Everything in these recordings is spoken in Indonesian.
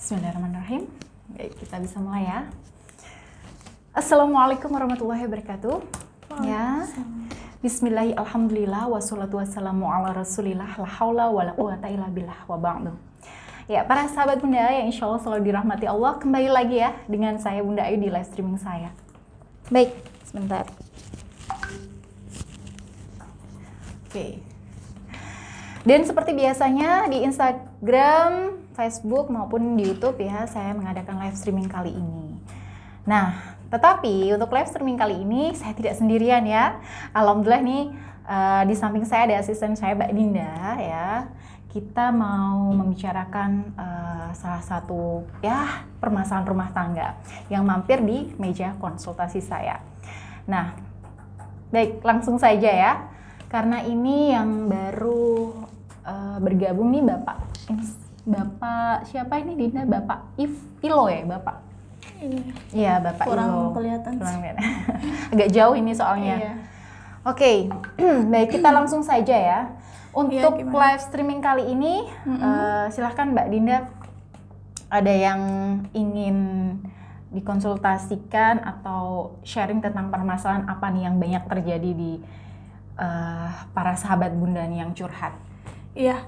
Bismillahirrahmanirrahim. Baik, kita bisa mulai ya. Assalamualaikum warahmatullahi wabarakatuh. Ya. Bismillahirrahmanirrahim. Alhamdulillah wassalatu wassalamu ala Rasulillah la haula wala quwata illa billah wa ba'du. Ya, para sahabat Bunda yang insya Allah selalu dirahmati Allah, kembali lagi ya dengan saya Bunda Ayu di live streaming saya. Baik, sebentar. Oke. Dan seperti biasanya di Instagram, Facebook maupun di YouTube ya, saya mengadakan live streaming kali ini. Nah, tetapi untuk live streaming kali ini saya tidak sendirian ya. Alhamdulillah nih di samping saya ada asisten saya Mbak Dinda ya. Kita mau membicarakan salah satu ya permasalahan rumah tangga yang mampir di meja konsultasi saya. Nah, baik langsung saja ya. Karena ini yang baru bergabung nih Bapak siapa ini Dinda? Bapak Ilo ya Bapak? Iya Bapak kurang Ilo. Kelihatan. Agak jauh ini soalnya. Iya. Oke, baik kita langsung saja ya. Untuk Iya, live streaming kali ini, silahkan Mbak Dinda ada yang ingin dikonsultasikan atau sharing tentang permasalahan apa nih yang banyak terjadi di para sahabat Bunda nih yang curhat. Iya,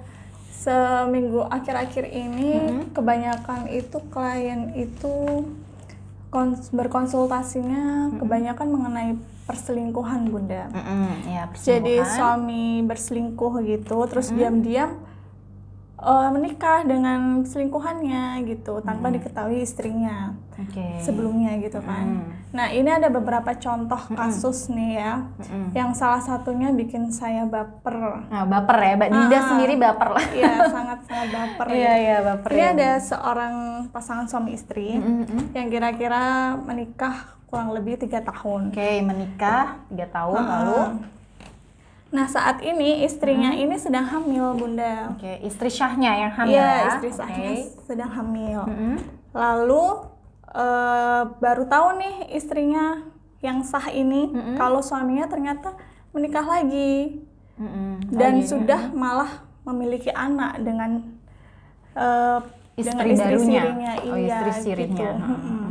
seminggu akhir-akhir ini kebanyakan itu klien itu berkonsultasinya kebanyakan mengenai perselingkuhan Bunda. Ya, Jadi suami berselingkuh gitu, terus diam-diam menikah dengan selingkuhannya gitu tanpa diketahui istrinya sebelumnya gitu kan. Nah ini ada beberapa contoh kasus nih ya, yang salah satunya bikin saya baper. Nah, baper ya, Mbak Dinda sendiri baper lah. Iya sangat-sangat baper. Iya baper. Ini ya, ada seorang pasangan suami istri yang kira-kira menikah kurang lebih 3 tahun. Oke, menikah 3 tahun lalu. Nah saat ini istrinya ini sedang hamil Bunda. Oke, istri sahnya yang hamil Iya, ya? istri sahnya sedang hamil. Lalu baru tahu nih istrinya yang sah ini kalau suaminya ternyata menikah lagi dan sudah malah memiliki anak dengan istri sirinya. Istri sirinya. Gitu.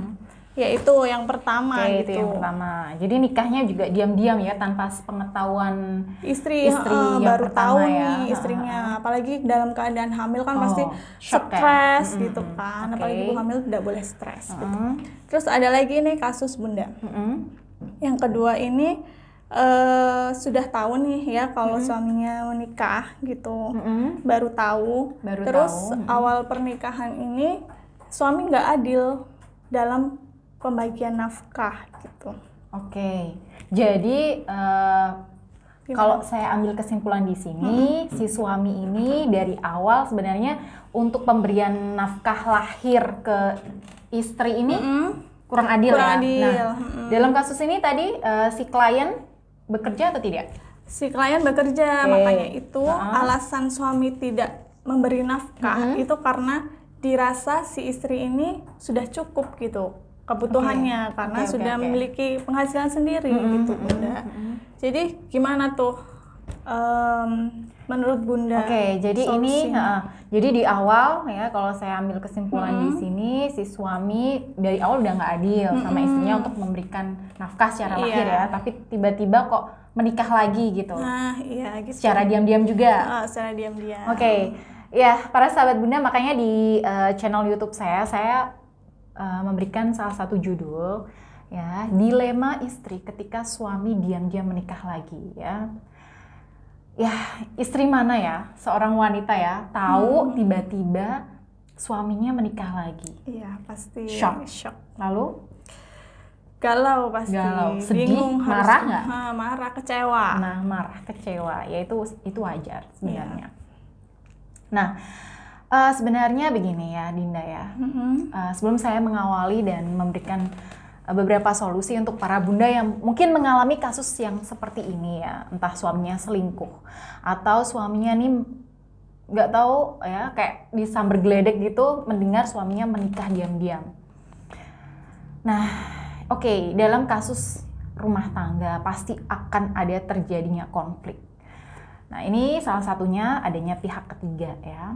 Ya itu yang pertama gitu. Itu yang pertama. Jadi nikahnya juga diam-diam ya tanpa pengetahuan istri yang baru pertama tahu ya. nih istrinya. Apalagi dalam keadaan hamil kan pasti shock stres gitu kan. Apalagi ibu hamil tidak boleh stres gitu. Terus ada lagi nih kasus Bunda. Yang kedua ini sudah tahu nih ya kalau suaminya menikah gitu. Baru tahu. Terus awal pernikahan ini suami nggak adil dalam pembagian nafkah gitu. Oke. Jadi kalau saya ambil kesimpulan di sini, si suami ini dari awal sebenarnya untuk pemberian nafkah lahir ke istri ini kurang adil ya. Nah, dalam kasus ini tadi si klien bekerja atau tidak? Si klien bekerja, makanya itu alasan suami tidak memberi nafkah itu karena dirasa si istri ini sudah cukup gitu kebutuhannya karena sudah memiliki penghasilan sendiri gitu Bunda. Jadi gimana tuh menurut Bunda? Jadi ini jadi di awal ya kalau saya ambil kesimpulan di sini si suami dari awal udah nggak adil sama istrinya untuk memberikan nafkah secara lahir ya, tapi tiba-tiba kok menikah lagi gitu. Nah, iya gitu. Secara diam-diam juga. Secara diam-diam. Ya, para sahabat Bunda, makanya di channel YouTube saya memberikan salah satu judul ya, dilema istri ketika suami diam-diam menikah lagi ya. Ya, istri mana ya, seorang wanita ya, tahu tiba-tiba suaminya menikah lagi. Iya, pasti shock. Lalu galau pasti. Sedih, bingung, marah nggak? Marah, kecewa. Nah, marah, kecewa, ya itu wajar sebenarnya. Nah, sebenarnya begini ya Dinda ya, sebelum saya mengawali dan memberikan beberapa solusi untuk para bunda yang mungkin mengalami kasus yang seperti ini ya, entah suaminya selingkuh atau suaminya nih nggak tahu ya kayak disamber geledek gitu mendengar suaminya menikah diam-diam. Nah, dalam kasus rumah tangga pasti akan ada terjadinya konflik. Nah, ini salah satunya adanya pihak ketiga ya.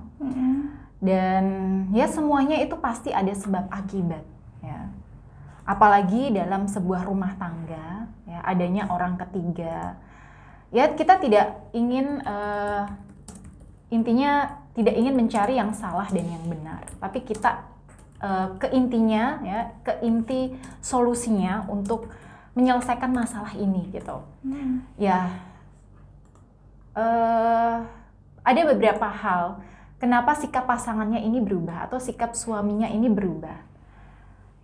Dan ya semuanya itu pasti ada sebab akibat ya. Apalagi dalam sebuah rumah tangga ya, adanya orang ketiga. Ya, kita tidak ingin intinya tidak ingin mencari yang salah dan yang benar, tapi kita ke intinya ya, ke inti solusinya untuk menyelesaikan masalah ini gitu. Ya, ada beberapa hal kenapa sikap pasangannya ini berubah atau sikap suaminya ini berubah.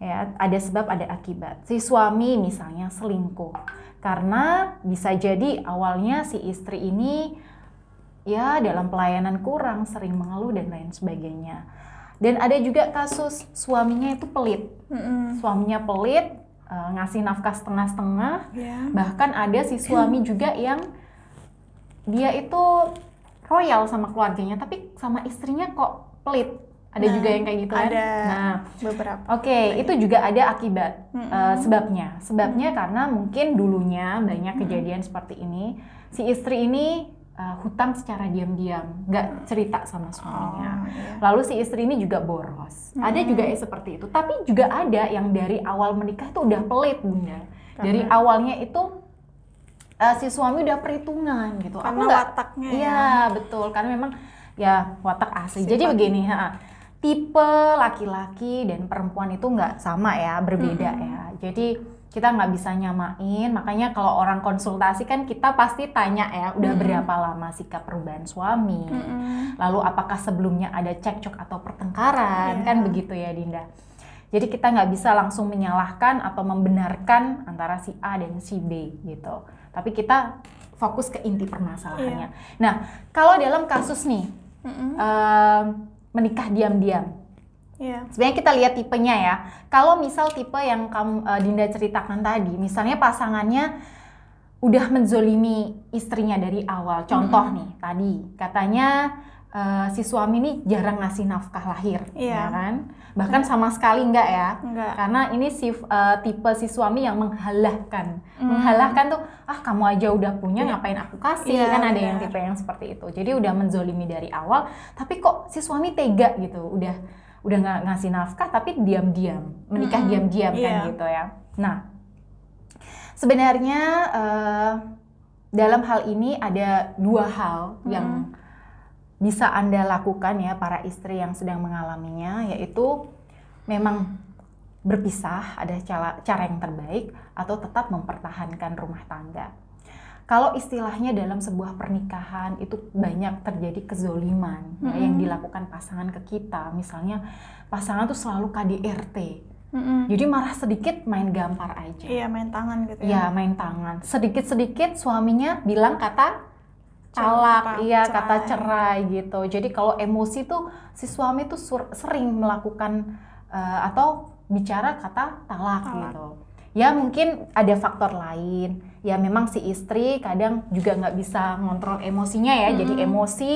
Ya, ada sebab, ada akibat. Si suami misalnya selingkuh karena bisa jadi awalnya si istri ini ya dalam pelayanan kurang, sering mengeluh dan lain sebagainya. Dan ada juga kasus suaminya itu pelit. Suaminya pelit, ngasih nafkah setengah-setengah. Bahkan ada si suami juga yang dia itu royal sama keluarganya, tapi sama istrinya kok pelit. Ada juga yang kayak gitu kan? Ada beberapa. Oke, itu juga ada akibat sebabnya. Sebabnya karena mungkin dulunya banyak kejadian seperti ini. Si istri ini hutang secara diam-diam, nggak cerita sama suaminya. Lalu si istri ini juga boros. Ada juga yang seperti itu. Tapi juga ada yang dari awal menikah itu udah pelit, Bunda. Dari awalnya itu si suami udah perhitungan gitu. Karena wataknya ya. Betul, karena memang ya watak asli. Jadi begini, tipe laki-laki dan perempuan itu nggak sama ya, berbeda ya. Jadi kita nggak bisa nyamain, makanya kalau orang konsultasi kan kita pasti tanya ya, udah berapa lama sikap perubahan suami, lalu apakah sebelumnya ada cekcok atau pertengkaran, kan begitu ya Dinda. Jadi kita nggak bisa langsung menyalahkan atau membenarkan antara si A dan si B gitu. Tapi kita fokus ke inti permasalahannya. Nah, kalau dalam kasus nih, menikah diam-diam, sebenarnya kita lihat tipenya ya. Kalau misal tipe yang Dinda ceritakan tadi, misalnya pasangannya udah menzolimi istrinya dari awal. Contoh nih, tadi katanya si suami ini jarang ngasih nafkah lahir, ya kan? Bahkan sama sekali enggak ya? Enggak. Karena ini tipe si suami yang menghalahkan. Menghalahkan tuh, kamu aja udah punya, ngapain aku kasih? Kan ada yang tipe yang seperti itu. Jadi udah menzolimi dari awal, tapi kok si suami tega gitu, udah nggak ngasih nafkah tapi diam-diam, menikah diam-diam kan gitu ya. Nah, sebenarnya dalam hal ini ada dua hal yang bisa Anda lakukan ya, para istri yang sedang mengalaminya, yaitu memang berpisah, ada cara yang terbaik, atau tetap mempertahankan rumah tangga. Kalau istilahnya dalam sebuah pernikahan itu banyak terjadi kezoliman ya, yang dilakukan pasangan ke kita. Misalnya pasangan tuh selalu KDRT. Jadi marah sedikit main gampar aja. Iya, main tangan gitu ya. Iya, main tangan. Sedikit-sedikit suaminya bilang kata talak, kata cerai gitu. Jadi kalau emosi tuh si suami tuh sering melakukan atau bicara kata talak gitu. Ya mungkin ada faktor lain. Ya memang si istri kadang juga nggak bisa ngontrol emosinya ya. Jadi emosi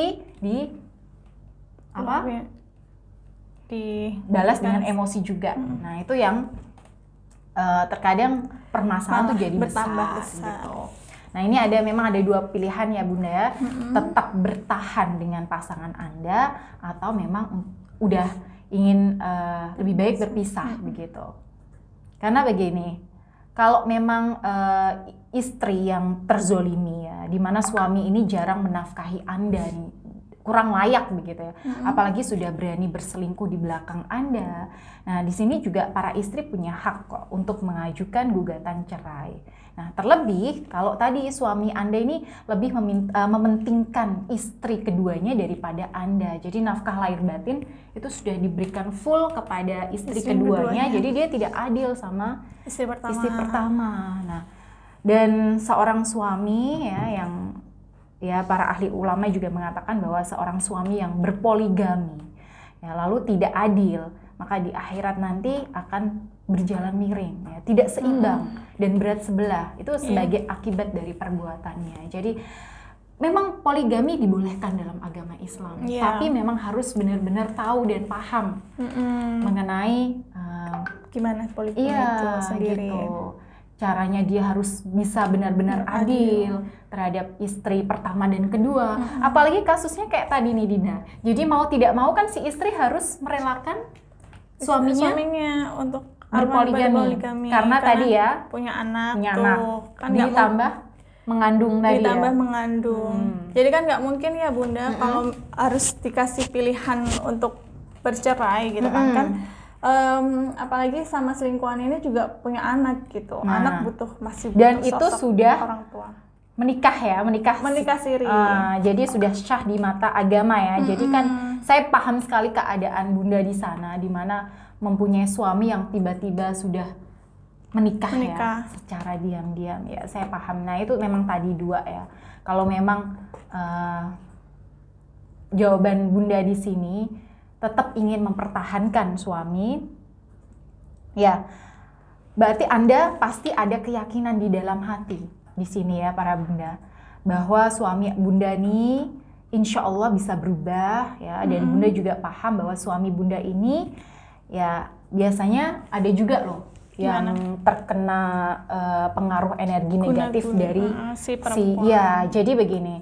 dibalas dengan emosi juga. Nah itu yang terkadang permasalahan tuh jadi bertambah besar. Gitu. Nah ini memang ada dua pilihan ya Bunda ya. Tetap bertahan dengan pasangan Anda atau memang udah ingin lebih baik berpisah begitu. Karena begini, kalau memang istri yang terzolimi ya, di mana suami ini jarang menafkahi Anda nih, kurang layak begitu ya. Apalagi sudah berani berselingkuh di belakang Anda. Nah, di sini juga para istri punya hak kok untuk mengajukan gugatan cerai. Nah, terlebih kalau tadi suami Anda ini lebih mementingkan istri keduanya daripada Anda. Jadi nafkah lahir batin itu sudah diberikan full kepada istri keduanya. Jadi dia tidak adil sama istri pertama. Nah, dan seorang suami ya yang para ahli ulama juga mengatakan bahwa seorang suami yang berpoligami ya lalu tidak adil, maka di akhirat nanti akan berjalan miring ya, tidak seimbang dan berat sebelah. Itu sebagai akibat dari perbuatannya. Jadi memang poligami dibolehkan dalam agama Islam, tapi memang harus benar-benar tahu dan paham mengenai gimana poligami itu sendiri. Gitu. caranya dia harus bisa benar-benar adil terhadap istri pertama dan kedua. Apalagi kasusnya kayak tadi nih Dinda. Jadi mau tidak mau kan si istri harus merelakan suaminya untuk berpoligami. Karena tadi ya punya anak kan ditambah mengandung tadi ditambah ya. mengandung. Jadi kan nggak mungkin ya Bunda kalau harus dikasih pilihan untuk bercerai gitu kan. Apalagi sama selingkuhan ini juga punya anak gitu. Anak masih butuh dan itu sudah orang tua. Menikah siri. Jadi sudah syah di mata agama ya. Jadi kan saya paham sekali keadaan Bunda di sana, di mana mempunyai suami yang tiba-tiba sudah menikah ya secara diam-diam ya. Saya paham. Nah itu memang tadi dua ya. Kalau memang jawaban Bunda di sini tetap ingin mempertahankan suami, ya berarti Anda pasti ada keyakinan di dalam hati di sini ya para Bunda, bahwa suami Bunda ini insya Allah bisa berubah ya, dan Bunda juga paham bahwa suami Bunda ini ya biasanya ada juga loh yang terkena pengaruh energi negatif dari si ya. Jadi begini,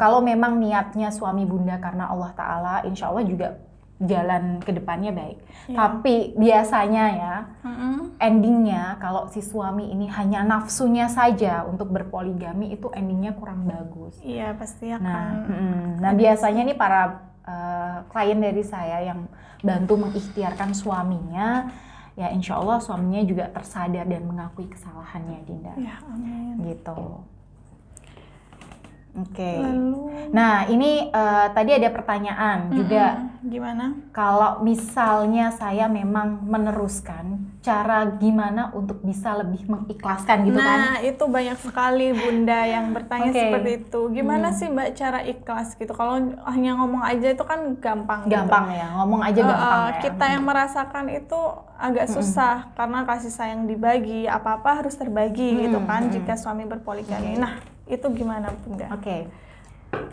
kalau memang niatnya suami Bunda karena Allah Ta'ala, insya Allah juga jalan ke depannya baik. Tapi biasanya ya, endingnya kalau si suami ini hanya nafsunya saja untuk berpoligami, itu endingnya kurang bagus. Iya, pasti akan. Nah biasanya nih para klien dari saya yang bantu mengikhtiarkan suaminya, ya insya Allah suaminya juga tersadar dan mengakui kesalahannya, Dinda. Ya, amin. Gitu. Oke. Nah ini tadi ada pertanyaan juga. Gimana? Kalau misalnya saya memang meneruskan, cara gimana untuk bisa lebih mengikhlaskan gitu kan? Nah itu banyak sekali Bunda yang bertanya seperti itu. Gimana sih Mbak cara ikhlas gitu? Kalau hanya ngomong aja itu kan gampang. Gampang gitu. Ya, ngomong aja gampang ya. Kita yang merasakan itu agak susah karena kasih sayang dibagi, apa-apa harus terbagi gitu kan jika suami berpoligami. Nah itu gimana Bunda?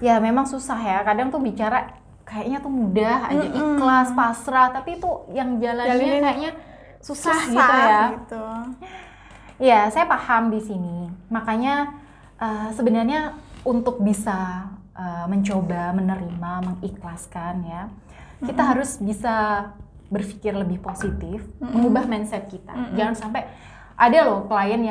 Ya memang susah ya, kadang tuh bicara kayaknya tuh mudah aja, ikhlas, pasrah, tapi itu yang jalannya kayaknya susah gitu ya. Gitu. Ya saya paham di sini, makanya sebenarnya untuk bisa mencoba menerima, mengikhlaskan ya, kita harus bisa berpikir lebih positif, mengubah mindset kita. Jangan sampai ada loh klien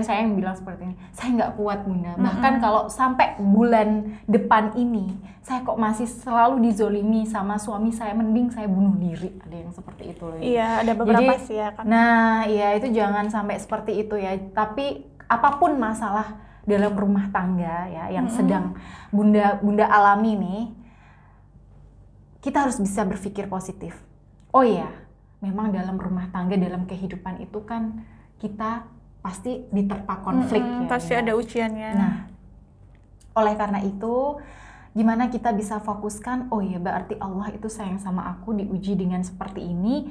saya yang bilang seperti ini, saya nggak kuat Bunda, bahkan kalau sampai bulan depan ini saya kok masih selalu dizolimi sama suami saya, mending saya bunuh diri. Ada yang seperti itu loh. Iya, ada beberapa sih ya kan. Nah iya, itu jangan sampai seperti itu ya. Tapi apapun masalah dalam rumah tangga ya yang sedang Bunda alami nih, kita harus bisa berpikir positif. Oh iya, memang dalam rumah tangga, dalam kehidupan itu kan kita pasti diterpa konflik ya. Pasti ada ujiannya. Nah, oleh karena itu, gimana kita bisa fokuskan, oh ya berarti Allah itu sayang sama aku, diuji dengan seperti ini.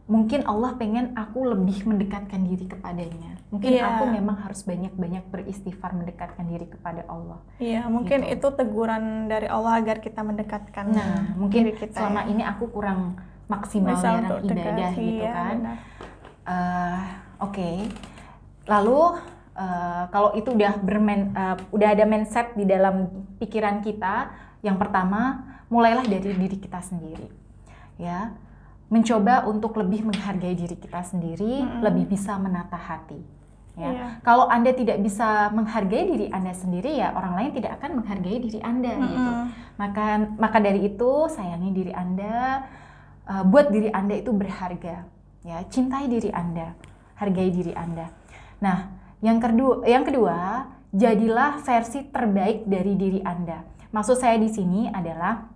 Mungkin Allah pengen aku lebih mendekatkan diri kepadanya. Mungkin aku memang harus banyak-banyak beristighfar mendekatkan diri kepada Allah. Iya, mungkin itu teguran dari Allah agar kita mendekatkan mungkin diri kita. Selama ini aku kurang maksimal dalam ibadah gitu kan. Oke. Lalu kalau itu udah ada mindset di dalam pikiran kita, yang pertama mulailah dari diri kita sendiri, ya, mencoba untuk lebih menghargai diri kita sendiri, lebih bisa menata hati, ya. Kalau Anda tidak bisa menghargai diri Anda sendiri, ya orang lain tidak akan menghargai diri Anda, gitu. Maka dari itu sayangi diri Anda, buat diri Anda itu berharga, ya, cintai diri Anda, hargai diri Anda. Nah, yang kedua, jadilah versi terbaik dari diri Anda. Maksud saya di sini adalah,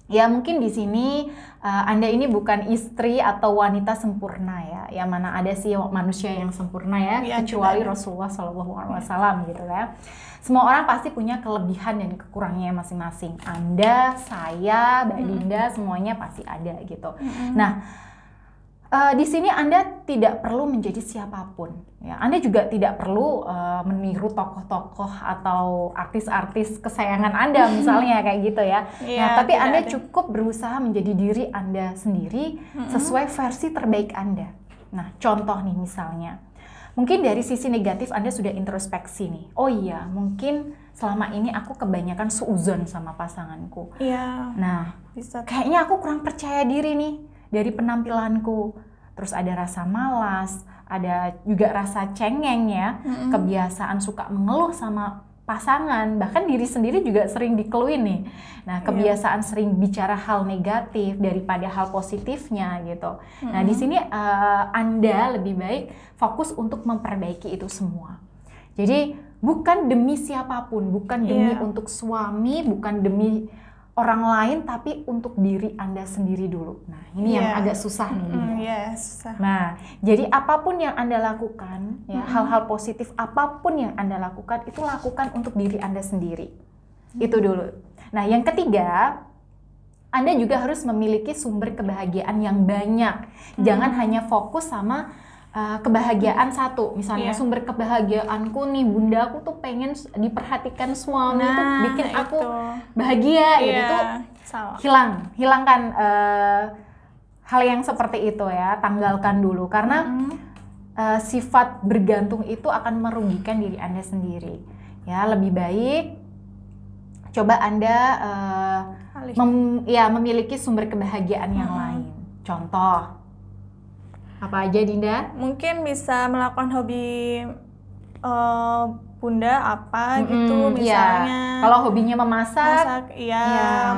ya mungkin di sini Anda ini bukan istri atau wanita sempurna ya. Yang mana ada sih manusia yang sempurna ya, kecuali Rasulullah SAW gitu ya. Semua orang pasti punya kelebihan dan kekurangannya masing-masing. Anda, saya, Mbak Dinda, semuanya pasti ada gitu. Nah, di sini Anda tidak perlu menjadi siapapun, ya. Anda juga tidak perlu meniru tokoh-tokoh atau artis-artis kesayangan Anda, misalnya kayak gitu ya. Nah, tapi Anda cukup berusaha menjadi diri Anda sendiri sesuai versi terbaik Anda. Nah, contoh nih misalnya, Mungkin dari sisi negatif Anda sudah introspeksi nih. Oh iya, mungkin selama ini aku kebanyakan suuzon sama pasanganku. Iya. Nah, Bisa. kayaknya aku kurang percaya diri nih dari penampilanku. Terus ada rasa malas, ada juga rasa cengeng ya, kebiasaan suka mengeluh sama pasangan, bahkan diri sendiri juga sering dikeluhin nih. Nah, kebiasaan sering bicara hal negatif daripada hal positifnya gitu. Nah, di sini Anda lebih baik fokus untuk memperbaiki itu semua. Jadi bukan demi siapapun, bukan demi untuk suami, bukan demi orang lain, tapi untuk diri Anda sendiri dulu. Nah, ini yang agak susah nih. Susah. Nah, jadi apapun yang Anda lakukan, ya, hal-hal positif apapun yang Anda lakukan, itu lakukan untuk diri Anda sendiri. Itu dulu. Nah, yang ketiga, Anda juga harus memiliki sumber kebahagiaan yang banyak. Jangan hanya fokus sama kebahagiaan satu. Misalnya sumber kebahagiaanku nih, bunda aku tuh pengen diperhatikan suami, itu bikin aku bahagia gitu. Itu hilangkan hal yang seperti itu ya, tanggalkan dulu karena sifat bergantung itu akan merugikan diri Anda sendiri. Ya, lebih baik coba Anda memiliki sumber kebahagiaan yang lain. Contoh apa aja, Dinda? Mungkin bisa melakukan hobi bunda apa gitu, misalnya. Kalau hobinya memasak,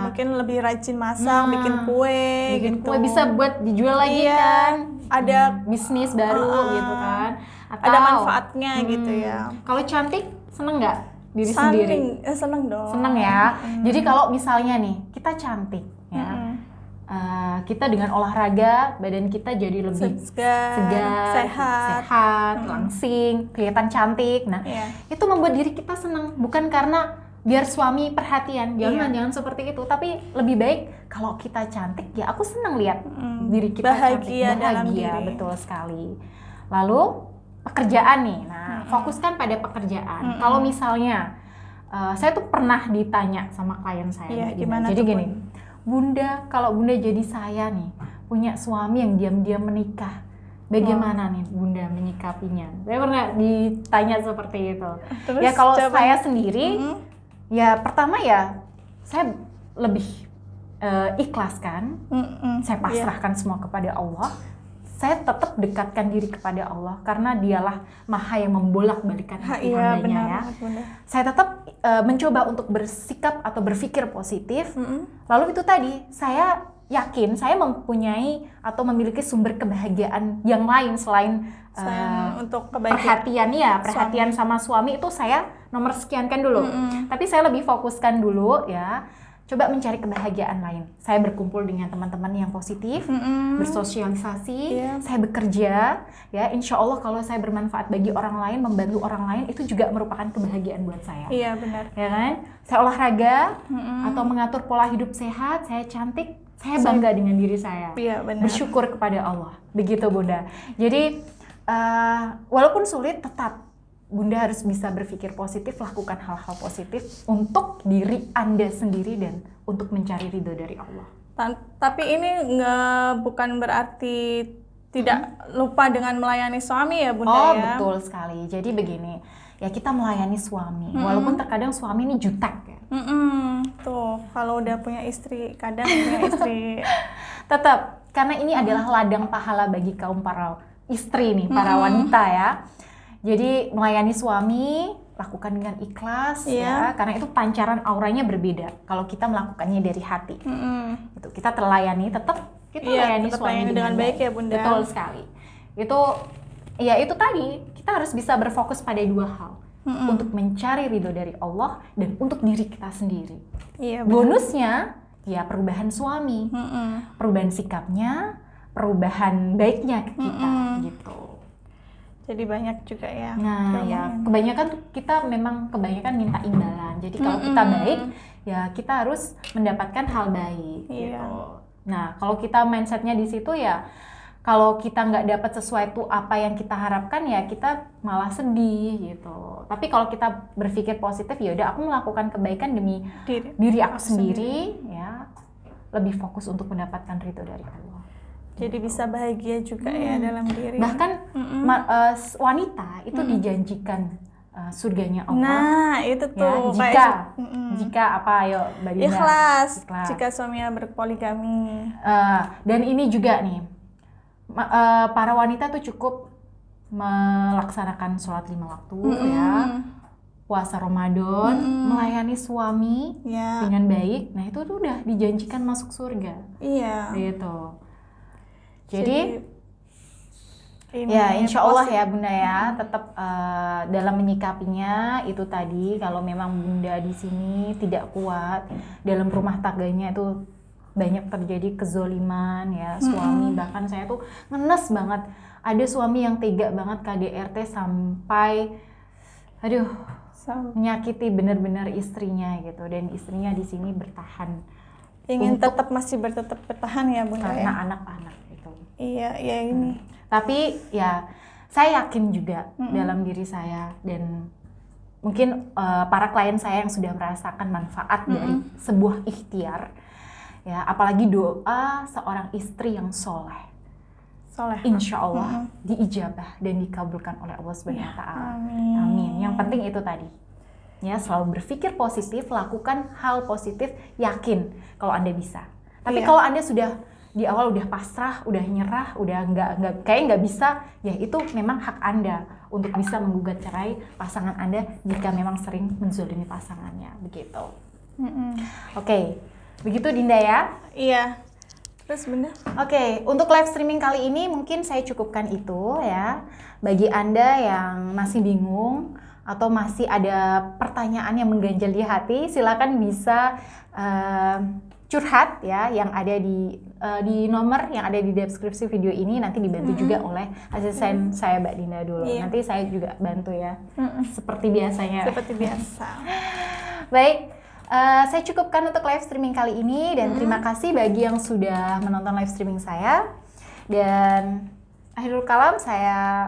mungkin lebih rajin masak, bikin kue gitu. Kue bisa buat dijual lagi kan. Ada bisnis baru gitu kan. Atau, ada manfaatnya gitu ya. Kalau cantik, seneng nggak diri sendiri? Seneng dong. Seneng ya. Jadi kalau misalnya nih, kita cantik ya. Kita dengan olahraga badan kita jadi lebih segar, sehat, langsing, kelihatan cantik. Nah, itu membuat diri kita senang, bukan karena biar suami perhatian. Jangan seperti itu. Tapi lebih baik kalau kita cantik, ya aku senang lihat diri kita bahagia cantik, dalam diri. Betul sekali. Lalu pekerjaan nih. Nah, fokuskan pada pekerjaan. Kalau misalnya saya tuh pernah ditanya sama klien saya, gimana jadi tuh, gini. Bunda, kalau Bunda jadi saya nih, punya suami yang diam-diam menikah, bagaimana nih Bunda menyikapinya? Saya pernah ditanya seperti itu. Terus, ya kalau saya sendiri, ya pertama ya saya lebih ikhlas kan, saya pasrahkan semua kepada Allah. Saya tetap dekatkan diri kepada Allah karena Dialah Maha yang membolak-balikan hati hambanya ya. Saya tetap mencoba untuk bersikap atau berpikir positif. Lalu itu tadi, saya yakin saya mempunyai atau memiliki sumber kebahagiaan yang lain selain untuk perhatian sama suami itu saya nomor sekiankan dulu. Tapi saya lebih fokuskan dulu ya. Coba mencari kebahagiaan lain. Saya berkumpul dengan teman-teman yang positif, bersosialisasi, saya bekerja, ya insya Allah kalau saya bermanfaat bagi orang lain, membantu orang lain, itu juga merupakan kebahagiaan buat saya. Iya benar. Ya kan? Saya olahraga atau mengatur pola hidup sehat, saya cantik, saya bangga dengan diri saya. Iya benar. Bersyukur kepada Allah. Begitu Bunda. Jadi walaupun sulit, tetap Bunda harus bisa berpikir positif, lakukan hal-hal positif untuk diri Anda sendiri dan untuk mencari ridho dari Allah. Tapi ini bukan berarti tidak lupa dengan melayani suami ya Bunda ya? Betul sekali. Jadi begini, ya kita melayani suami, walaupun terkadang suami ini jutek ya. Tuh, kalau udah punya istri, kadang punya istri. Tetap, karena ini adalah ladang pahala bagi kaum para istri nih, para wanita ya. Jadi melayani suami, lakukan dengan ikhlas ya, karena itu pancaran auranya berbeda kalau kita melakukannya dari hati. Itu kita terlayani, tetap kita melayani suami dengan baik ya Bunda. Betul sekali. Itu tadi, kita harus bisa berfokus pada dua hal. Untuk mencari ridho dari Allah dan untuk diri kita sendiri. Bonusnya ya perubahan suami, perubahan sikapnya, perubahan baiknya ke kita gitu. Jadi banyak juga ya. Nah ya kebanyakan kita memang minta imbalan. Jadi kalau kita baik ya kita harus mendapatkan hal baik gitu. Nah kalau kita mindsetnya di situ ya, kalau kita nggak dapat sesuatu apa yang kita harapkan ya kita malah sedih gitu. Tapi kalau kita berpikir positif, ya udah aku melakukan kebaikan demi diri aku sendiri ya, lebih fokus untuk mendapatkan ridho dari Allah. Jadi bisa bahagia juga ya dalam diri. Bahkan wanita itu dijanjikan surganya Allah. Nah, itu tuh ya, jika apa, ayo Mbak Dinda? Ikhlas. Jika suaminya berpoligami. Dan ini juga nih, para wanita tuh cukup melaksanakan sholat 5 waktu ya, puasa Ramadan, melayani suami dengan baik. Nah itu tuh udah dijanjikan masuk surga. Iya. Gitu. Jadi ya insya Allah ya Bunda ya, tetap dalam menyikapinya itu tadi, kalau memang Bunda di sini tidak kuat dalam rumah tangganya itu banyak terjadi kezoliman ya suami, bahkan saya tuh ngenes banget ada suami yang tega banget KDRT sampai menyakiti benar-benar istrinya gitu, dan istrinya di sini bertahan, ingin tetap masih bertahan ya Bunda karena ya? Anak-anak itu. Iya ini. Tapi ya saya yakin juga dalam diri saya, dan mungkin para klien saya yang sudah merasakan manfaat dari sebuah ikhtiar ya, apalagi doa seorang istri yang soleh, insya Allah diijabah dan dikabulkan oleh Allah Subhanahu Wa Taala. Amin. Yang penting itu tadi ya, selalu berpikir positif, lakukan hal positif, yakin kalau Anda bisa. Tapi kalau Anda sudah di awal udah pasrah, udah nyerah, udah nggak bisa, ya itu memang hak Anda untuk bisa menggugat cerai pasangan Anda jika memang sering menzolimi pasangannya, begitu. Oke, begitu Dinda ya? Iya. Terus Bunda? Oke, untuk live streaming kali ini mungkin saya cukupkan itu ya. Bagi Anda yang masih bingung atau masih ada pertanyaan yang mengganjal di hati, silakan bisa curhat ya, yang ada di nomor yang ada di deskripsi video ini, nanti dibantu juga oleh asisten saya Mbak Dinda dulu. Nanti saya juga bantu ya, seperti biasanya. Seperti biasa. Baik, saya cukupkan untuk live streaming kali ini, dan terima kasih bagi yang sudah menonton live streaming saya. Dan akhirul kalam, saya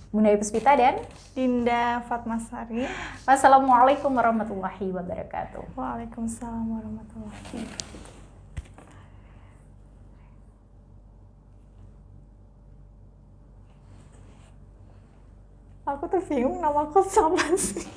Bunda Puspita dan Dinda Fatmasari. Wassalamualaikum warahmatullahi wabarakatuh. Waalaikumsalam warahmatullahi wabarakatuh. Aku tuh bingung namaku siapa sih.